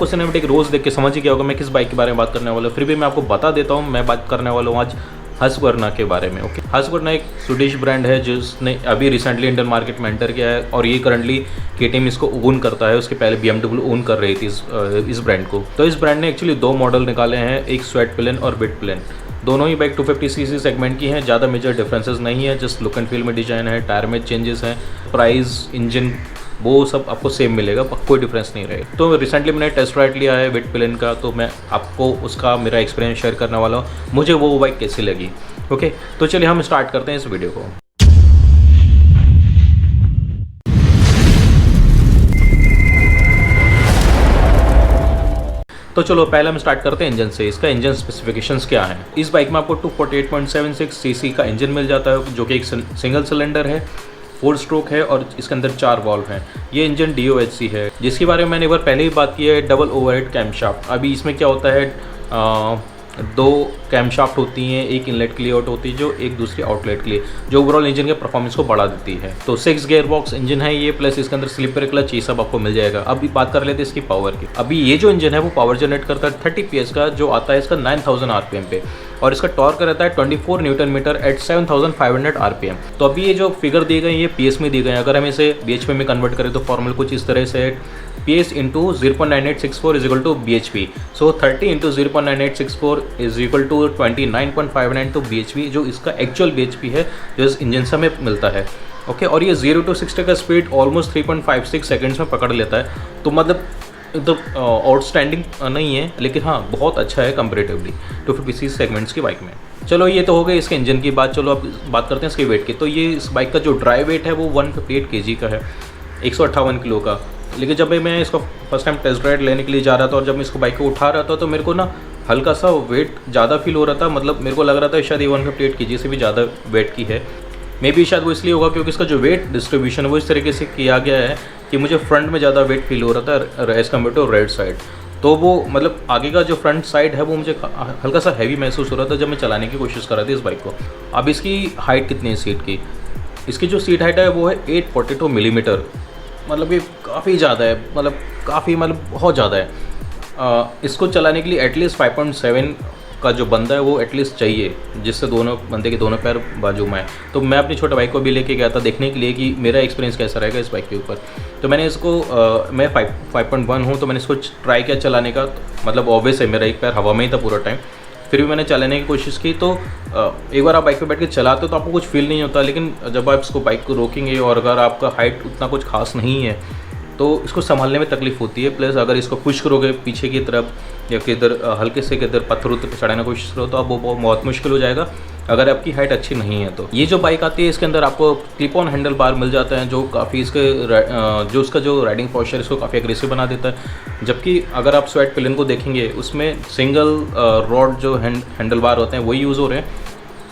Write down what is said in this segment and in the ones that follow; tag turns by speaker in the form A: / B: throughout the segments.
A: Cinematic रोज देख के समझ ही गया होगा मैं किस बाइक के बारे में बात करने वाला हूँ, फिर भी मैं आपको बता देता हूँ। मैं बात करने वाला हूँ आज हस्कवर्ना के बारे में। ओके, हस्कवर्ना एक स्वीडिश ब्रांड है जिसने अभी रिसेंटली इंडियन मार्केट में एंटर किया है और ये करंटली KTM इसको ओन करता है। उसके पहले BMW ओन कर रही थी इस ब्रांड को। तो इस ब्रांड ने एक्चुअली 2 मॉडल निकाले हैं, एक स्वेट प्लेन और वेट प्लेन। दोनों ही बाइक 250cc सेगमेंट की हैं, ज़्यादा मेजर डिफरेंसेस नहीं है, जस्ट लुक एंड फील में डिजाइन है, टायर में चेंजेस हैं, प्राइस, इंजन वो सब आपको सेम मिलेगा, कोई डिफरेंस नहीं रहेगा। तो रिसेंटली मैंने टेस्ट राइड लिया है वेट प्लेन का, तो मैं आपको उसका मेरा एक्सपीरियंस शेयर करने वाला हूँ, मुझे वो बाइक कैसी लगी। ओके, तो चलिए हम स्टार्ट करते हैं इस वीडियो को। तो चलो पहले हम स्टार्ट करते हैं इंजन से। इसका इंजन स्पेसिफिकेशंस क्या हैं। इस बाइक में आपको 248.76 सीसी का इंजन मिल जाता है जो कि एक सिंगल सिलेंडर है, 4 स्ट्रोक है और इसके अंदर 4 वाल्व हैं। ये इंजन DOHC है जिसके बारे में मैंने एक बार पहले ही बात की है, डबल ओवरहेड कैमशाफ्ट। अभी इसमें क्या होता है, 2 कैमशाफ्ट होती हैं, एक इनलेट के लिए आउट होती है जो एक दूसरी आउटलेट के लिए, जो ओवरऑल इंजन के परफॉर्मेंस को बढ़ा देती है। तो 6 गियर बॉक्स इंजन है ये, प्लस इसके अंदर स्लिपर क्लच ये सब आपको मिल जाएगा। अभी बात कर लेते हैं इसकी पावर की। अभी ये जो इंजन है वो पावर जनरेट करता है 30 PS का, जो आता है इसका 9000 RPM पे, और इसका टॉर्क रहता है 24 न्यूटन मीटर एट 7500 RPM। तो अभी ये जो फिगर दी गई ये PS में दी गई है। अगर हम इसे BHP में कन्वर्ट करें तो फॉर्मूला कुछ इस तरह से है, PS into 0.9864 is equal to BHP। So 30 into 0.9864 is equal to 29.59 तो BHP, जो इसका एक्चुअल BHP है जो इस इंजन से हमें मिलता है। ओके, और ये 0 to 60 का स्पीड ऑलमोस्ट 3.56 सेकेंड्स में पकड़ लेता है। तो मतलब आउटस्टैंडिंग नहीं है, लेकिन हाँ बहुत अच्छा है कंपेरेटिवली 250cc सेगमेंट्स की बाइक में। चलो ये तो हो गई इसके इंजन की बात। चलो अब बात करते हैं इसके वेट की। तो ये इस बाइक का जो ड्राई वेट है वो 158 kg का है, 158 किलो का। लेकिन जब मैं इसको फर्स्ट टाइम टेस्ट राइड लेने के लिए जा रहा था और जब मैं इसको बाइक को उठा रहा था तो मेरे को ना हल्का सा वेट ज़्यादा फील हो रहा था। मतलब मेरे को लग रहा था शायद ये 158 kg से भी ज़्यादा वेट की है। मे बी शायद वो इसलिए होगा क्योंकि इसका जो वेट डिस्ट्रीब्यूशन है वो इस तरीके से किया गया है कि मुझे फ्रंट में ज़्यादा वेट फील हो रहा था as compare to right side. तो वो मतलब आगे का जो फ्रंट साइड है वो मुझे हल्का सा हैवी महसूस हो रहा था जब मैं चलाने की कोशिश कर रहा था इस बाइक को। अब इसकी हाइट कितनी है सीट की। इसकी जो सीट हाइट है वो है 842 मिलीमीटर। मतलब ये काफ़ी ज़्यादा है, मतलब बहुत ज़्यादा है। इसको चलाने के लिए एटलीस्ट 5.7 का जो बंदा है वो एटलीस्ट चाहिए, जिससे दोनों बंदे के दोनों पैर बाजू में है। तो मैं अपनी छोटे बाइक को भी लेके गया था देखने के लिए कि मेरा एक्सपीरियंस कैसा रहेगा इस बाइक के ऊपर। तो मैंने इसको मैं 5.1 हूँ तो मैंने इसको ट्राई किया चलाने का। मतलब ऑब्वियस है मेरा एक पैर हवा में ही था पूरा टाइम, फिर भी मैंने चलाने की कोशिश की। तो एक बार आप बाइक पे बैठ के चलाते हो तो आपको कुछ फील नहीं होता, लेकिन जब आप इसको बाइक को रोकेंगे और अगर आपका हाइट उतना कुछ खास नहीं है तो इसको संभालने में तकलीफ होती है। प्लस अगर इसको पुश करोगे पीछे की तरफ या किधर हल्के से किधर पत्थर उत्तर चढ़ाने की कोशिश करो तो अब वो बहुत मुश्किल हो जाएगा अगर आपकी हाइट अच्छी नहीं है। तो ये जो बाइक आती है इसके अंदर आपको क्लिप ऑन हैंडल बार मिल जाता है जो काफ़ी इसके जो उसका जो राइडिंग पोस्चर इसको काफ़ी एग्रेसिव बना देता है। जबकि अगर आप स्वेट प्लेन को देखेंगे उसमें सिंगल रॉड जो हैंडल बार होते हैं वही यूज़ हो रहे हैं।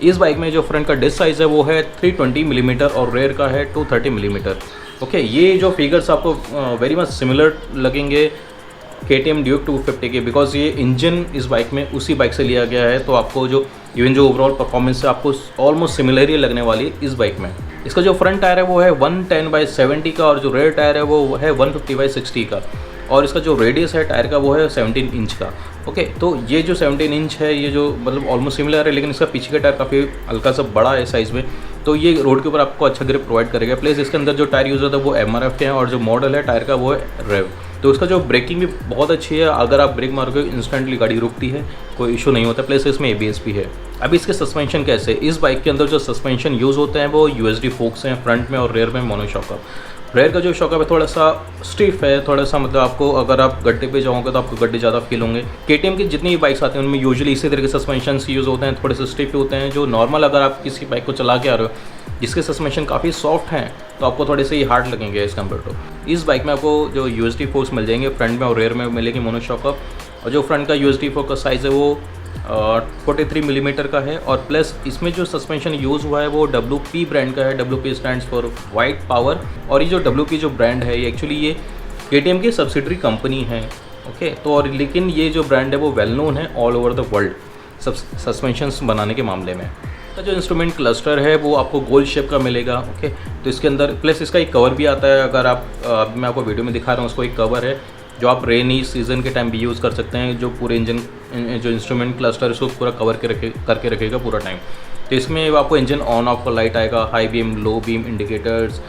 A: इस बाइक में जो फ्रंट का डिस्क साइज़ है वो है 320 मिलीमीटर और रेयर का है 230 मिलीमीटर। ओके, ये जो फिगर्स आपको वेरी मच सिमिलर लगेंगे KTM Duke 250 के, बिकॉज ये इंजन इस बाइक में उसी बाइक से लिया गया है। तो आपको जो इवन जो ओवरऑल परफॉर्मेंस है आपको ऑलमोस्ट सिमिलर ही लगने वाली इस बाइक में। इसका जो फ्रंट टायर है वो है 110/70 का और जो रेयर टायर है वो है 150/60 का, और इसका जो रेडियस है टायर का वो है 17 इंच का। ओके, तो ये जो 17 इंच है ये जो मतलब ऑलमोस्ट सिमिलर है, लेकिन इसका पीछे का टायर काफ़ी हल्का सा बड़ा है साइज़ में, तो ये रोड के ऊपर आपको अच्छा ग्रिप प्रोवाइड करेगा। प्लस इसके अंदर जो टायर यूज़ होता है वो MRF के हैं और जो मॉडल है टायर का वो है रेव। तो उसका जो ब्रेकिंग भी बहुत अच्छी है, अगर आप ब्रेक मारोगे इंस्टेंटली गाड़ी रुकती है, कोई इशू नहीं होता। प्लस इसमें ABS भी है। अब इसके सस्पेंशन कैसे, इस बाइक के अंदर जो सस्पेंशन यूज़ होते हैं वो USD फोक्स हैं फ्रंट में और रेयर में मोनोशॉक अप। रेयर का जो शॉकअप है थोड़ा सा स्टिफ है, थोड़ा सा मतलब आपको अगर आप गड्ढे पे जाओगे तो आपको गड्ढे ज़्यादा फील होंगे। KTM की जितनी भी बाइक्स आती हैं उनमें यूजुअली इसी तरह के सस्पेंशन यूज़ होते हैं, थोड़े से स्टिफ होते हैं। जो नॉर्मल अगर आप किसी बाइक को चला के आ रहे हो जिसके सस्पेंशन काफ़ी सॉफ्ट हैं तो आपको थोड़े से ही हार्ड लगेंगे एज़ कम्पेयर टू। इस बाइक में आपको जो USD फोर्स मिल जाएंगे फ्रंट में और रेयर में मिलेगी मोनोशॉकअप, और जो फ्रंट का USD फोर्स का साइज़ है वो 43 मिलीमीटर का है। और प्लस इसमें जो सस्पेंशन यूज़ हुआ है वो WP ब्रांड का है। WP stands for white power, और ये जो WP जो ब्रांड है ये एक्चुअली ये KTM की सब्सिडरी कंपनी है। ओके, तो और लेकिन ये जो ब्रांड है वो वेल नोन है all over the world suspensions बनाने के मामले में। तो जो इंस्ट्रूमेंट क्लस्टर है वो आपको गोल शेप का मिलेगा। ओके, तो इसके अंदर प्लस इसका एक कवर भी आता है। अगर आप मैं आपको वीडियो में दिखा रहा हूँ उसको एक कवर है जो आप रेनी सीज़न के टाइम भी यूज़ कर सकते हैं, जो पूरे इंजन जो इंस्ट्रूमेंट क्लस्टर इसको पूरा कवर करके रखेगा पूरा टाइम। तो इसमें आपको इंजन ऑन ऑफ का लाइट आएगा, high beam, low beam indicators,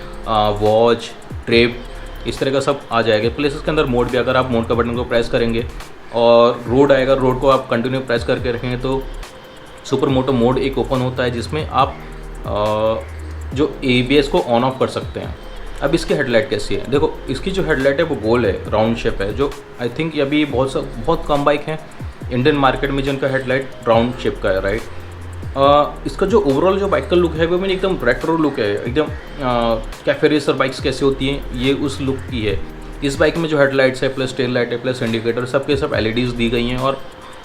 A: watch, trip, इस तरह का सब आ जाएगा। प्लस इसके अंदर मोड भी, अगर आप मोड का बटन को प्रेस करेंगे और रोड आएगा, रोड को आप कंटिन्यू प्रेस करके रखेंगे तो सुपर मोटो मोड एक ओपन होता है जिसमें आप जो ABS को ऑन ऑफ कर सकते हैं। अब इसकी हेडलाइट कैसी है, देखो इसकी जो हेडलाइट है वो गोल है, राउंड शेप है, जो आई थिंक ये अभी बहुत कम बाइक हैं इंडियन मार्केट में जिनका हेडलाइट राउंड शेप का है, राइट। इसका जो ओवरऑल जो बाइक का लुक है वो मैंने एकदम रेट्रो लुक है, एकदम कैफे रेसर बाइक्स कैसे होती हैं ये उस लुक की है। इस बाइक में जो हेडलाइट्स है, प्लस टेल लाइट है, प्लस इंडिकेटर, सब के सब LEDs दी गई हैं।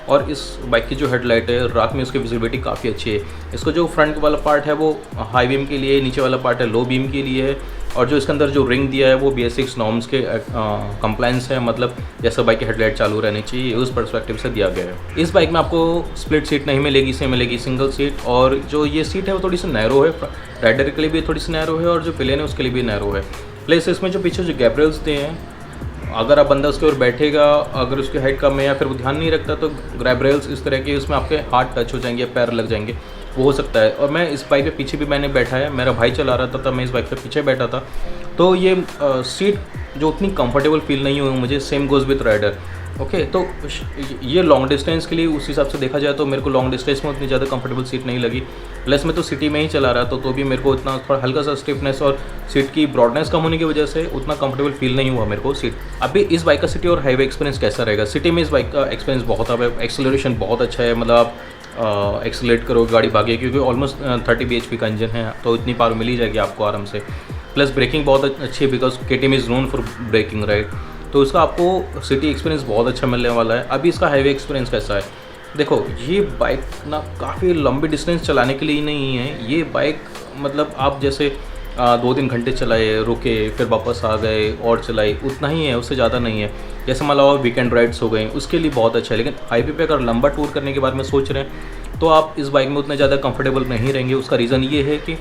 A: और इस बाइक की जो हेडलाइट है रात में उसकी विजिबिलिटी काफ़ी अच्छी है। इसका जो फ्रंट वाला पार्ट है वो हाई बीम के लिए, नीचे वाला पार्ट है लो बीम के लिए है। और जो इसके अंदर जो रिंग दिया है वो BS6 नॉर्म्स के कंप्लायंस है, मतलब जैसा बाइक की हेडलाइट चालू रहनी चाहिए उस पर्सपेक्टिव से दिया गया है। इस बाइक में आपको स्प्लिट सीट नहीं मिलेगी, इसे मिलेगी सिंगल सीट। और जो ये सीट है वो थोड़ी सी नैरो है, राइडर के लिए भी थोड़ी सी नैरो है और जो पिलियन है उसके लिए भी नैरो है। प्लस इसमें जो पीछे जो गैब्रियल्स दिए हैं, अगर आप बंदा उसके ऊपर बैठेगा, अगर उसकी हाइट कम है या फिर वो ध्यान नहीं रखता तो ग्रैब रेल्स इस तरह के उसमें आपके हाथ टच हो जाएंगे, पैर लग जाएंगे, वो हो सकता है। और मैं इस बाइक पे पीछे भी मैंने बैठा है, मेरा भाई चला रहा था तब मैं इस बाइक पे पीछे बैठा था, तो ये सीट जो उतनी कंफर्टेबल फील नहीं हुई मुझे। Same goes with rider. Okay, तो ये लॉन्ग डिस्टेंस के लिए उस हिसाब से देखा जाए तो मेरे को लॉन्ग डिस्टेंस में उतनी ज़्यादा कंफर्टेबल सीट नहीं लगी। प्लस मैं तो सिटी में ही चला रहा था तो भी मेरे को इतना थोड़ा हल्का सा स्टिफनेस और सीट की ब्रॉडनेस कम होने की वजह से उतना कंफर्टेबल फील नहीं हुआ मेरे को सीट। अभी इस बाइक का सिटी और हाईवे एक्सपीरियंस कैसा रहेगा? सिटी में इस बाइक का एक्सपीरियंस बहुत है, एक्सेलरेशन बहुत अच्छा है, मतलब आप एक्सेलरेट करो गाड़ी भागे, क्योंकि ऑलमोस्ट 30 bhp का इंजन है तो इतनी पावर मिल ही जाएगी आपको आराम से। प्लस ब्रेकिंग बहुत अच्छी है because KTM is known for braking, right. तो इसका आपको सिटी एक्सपीरियंस बहुत अच्छा मिलने वाला है। अभी इसका हाईवे एक्सपीरियंस कैसा है? देखो ये बाइक ना काफ़ी लंबी डिस्टेंस चलाने के लिए नहीं है। ये बाइक मतलब आप जैसे 2-3 घंटे चलाए, रुके, फिर वापस आ गए और चलाई, उतना ही है, उससे ज़्यादा नहीं है। जैसे मान लो वीकेंड राइड्स हो गई उसके लिए बहुत अच्छा है। लेकिन हाईवे पे अगर लंबा टूर करने के बारे में सोच रहे हैं तो आप इस बाइक में उतने ज़्यादा कंफर्टेबल नहीं रहेंगे। उसका रीज़न ये है कि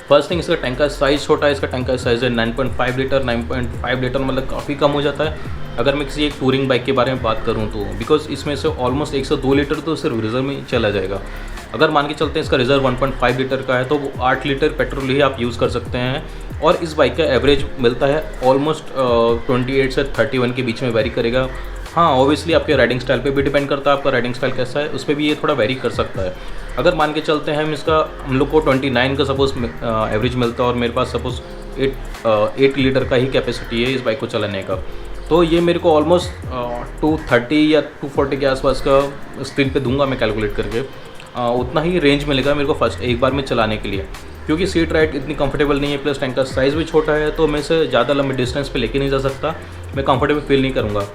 A: फर्स्ट थिंग इसका टैंक का साइज़ छोटा है। इसका टैंक का साइज़ है 9.5 लीटर। 9.5 लीटर मतलब काफ़ी कम हो जाता है अगर मैं किसी एक टूरिंग बाइक के बारे में बात करूं तो, बिकॉज इसमें से ऑलमोस्ट 1 से 2 लीटर तो सिर्फ रिजर्व में चला जाएगा। अगर मान के चलते हैं इसका रिजर्व 1.5 लीटर का है तो वो 8 लीटर पेट्रोल ही आप यूज़ कर सकते हैं। और इस बाइक का एवरेज मिलता है ऑलमोस्ट 28 से 31 के बीच में वेरी करेगा। हाँ, ऑब्वियसली आपके राइडिंग स्टाइल पे भी डिपेंड करता है, आपका राइडिंग स्टाइल कैसा है उस पर भी ये थोड़ा वेरी कर सकता है। अगर मान के चलते हैं हम लोग को 29 का सपोज एवरेज मिलता है और मेरे पास सपोज 8 लीटर का ही कैपेसिटी है इस बाइक को चलाने का, तो ये मेरे को ऑलमोस्ट 230 या 240 के आसपास का स्क्रीन पे दूंगा मैं कैलकुलेट करके, उतना ही रेंज मिलेगा मेरे को फर्स्ट एक बार में चलाने के लिए। क्योंकि सीट राइट इतनी कंफर्टेबल नहीं है, प्लस टैंक का साइज़ भी छोटा है तो मैं इसे ज़्यादा लंबे डिस्टेंस पे लेके नहीं जा सकता, मैं कंफर्टेबल फील नहीं करूँगा।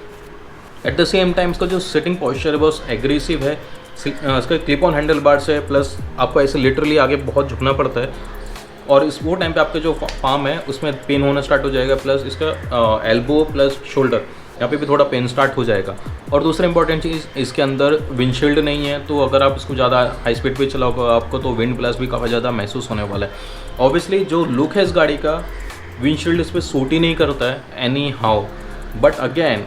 A: एट द सेम टाइम इसका जो सिटिंग पोस्चर है बहुत एग्रेसिव है। इसका क्लिप ऑन हैंडल बार्स है, प्लस आपको ऐसे लिटरली आगे बहुत झुकना पड़ता है और इस वो टाइम पे आपके जो पाम है उसमें पेन होना स्टार्ट हो जाएगा। प्लस इसका एल्बो प्लस शोल्डर यहाँ पे भी थोड़ा पेन स्टार्ट हो जाएगा। और दूसरा इंपॉर्टेंट चीज़ इसके अंदर विंडशील्ड नहीं है, तो अगर आप इसको ज़्यादा हाई स्पीड पे चलाओगे आपको तो विंड ब्लास्ट भी काफ़ी ज़्यादा महसूस होने वाला है। ऑब्वियसली जो लुक है इस गाड़ी का, विंडशील्ड इस पर सूट ही नहीं करता है any how, but again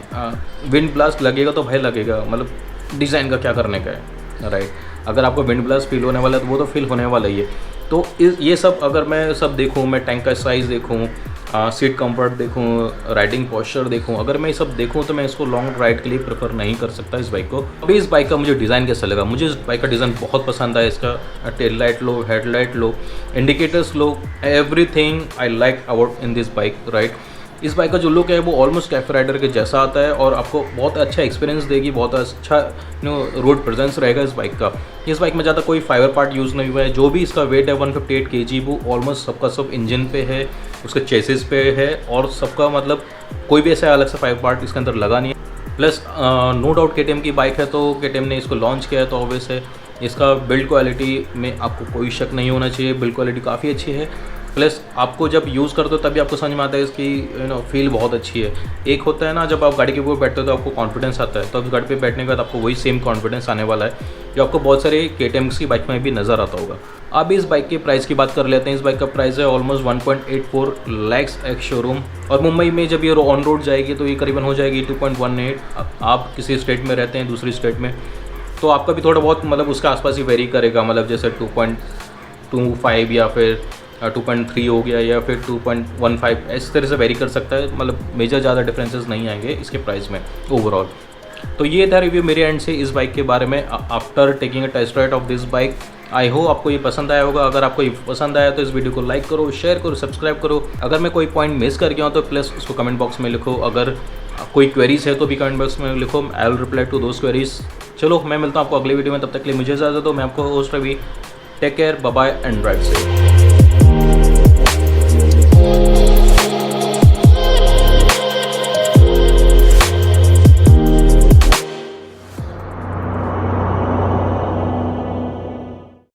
A: wind blast लगेगा तो भाई लगेगा, मतलब डिज़ाइन का क्या करने का है, राइट। अगर आपको विंड ब्लास्ट फील होने वाला है तो वो तो फील होने वाला ही है। तो ये सब अगर मैं सब देखूँ, मैं टैंक का साइज़ देखूँ, सीट कंफर्ट देखूँ, राइडिंग पोस्चर देखूँ, अगर मैं ये सब देखूँ तो मैं इसको लॉन्ग राइड के लिए प्रेफर नहीं कर सकता इस बाइक को। अभी इस बाइक का मुझे डिज़ाइन कैसा लगा? मुझे इस बाइक का डिज़ाइन बहुत पसंद आया। इसका tail light low, headlight low, indicators low, everything I like about in this bike, right. इस बाइक का जो लुक है वो ऑलमोस्ट कैफे राइडर के जैसा आता है और आपको बहुत अच्छा एक्सपीरियंस देगी, बहुत अच्छा रोड प्रेजेंस रहेगा इस बाइक का। इस बाइक में ज़्यादा कोई फाइबर पार्ट यूज़ नहीं हुआ है। जो भी इसका वेट है 158 kg वो ऑलमोस्ट सबका सब इंजन पे है, उसके चेसिस पे है और सबका मतलब कोई भी ऐसा अलग से फाइबर पार्ट इसके अंदर लगा नहीं है। प्लस नो डाउट KTM की बाइक है तो KTM ने इसको लॉन्च किया है तो ऑब्वियस है इसका बिल्ड क्वालिटी में आपको कोई शक नहीं होना चाहिए, बिल्ड क्वालिटी काफ़ी अच्छी है। प्लस आपको जब यूज़ करते हो तभी आपको समझ में आता है इसकी फील बहुत अच्छी है। एक होता है ना, जब आप गाड़ी के ऊपर बैठते हो तो आपको कॉन्फिडेंस आता है, तो अब गाड़ी पे बैठने के बाद आपको वही सेम कॉन्फिडेंस आने वाला है जो आपको बहुत सारे KTM की बाइक में भी नज़र आता होगा। अब इस बाइक के प्राइस की बात कर लेते हैं। इस बाइक का प्राइस है ऑलमोस्ट 1.84 लैक्स एक्स शोरूम, और मुंबई में जब ये ऑन रोड जाएगी तो ये करीबन हो जाएगी 2.18। आप किसी स्टेट में रहते हैं, दूसरी स्टेट में, तो आपका भी थोड़ा बहुत मतलब उसके आसपास ही वेरी करेगा, मतलब जैसे 2.25 या फिर 2.3 हो गया या फिर 2.15, इस तरह से वेरी कर सकता है। मतलब मेजर ज़्यादा डिफरेंसेस नहीं आएंगे इसके प्राइस में ओवरऑल। तो ये था रिव्यू मेरे एंड से इस बाइक के बारे में after taking a test ride of this bike. I hope आपको ये पसंद आया होगा। अगर आपको ये पसंद आया तो इस वीडियो को लाइक करो, शेयर करो, सब्सक्राइब करो। अगर मैं कोई पॉइंट मिस कर गया हूँ तो प्लीज़ उसको कमेंट बॉक्स में लिखो। अगर कोई क्वेरीज है तो भी कमेंट बॉक्स में लिखो, I will reply to those queries. चलो मैं मिलता हूँ आपको अगले वीडियो में, तब तक के लिए मुझे इजाज़त दो। मैं आपको host Ravi, take care, bye bye and drive safe.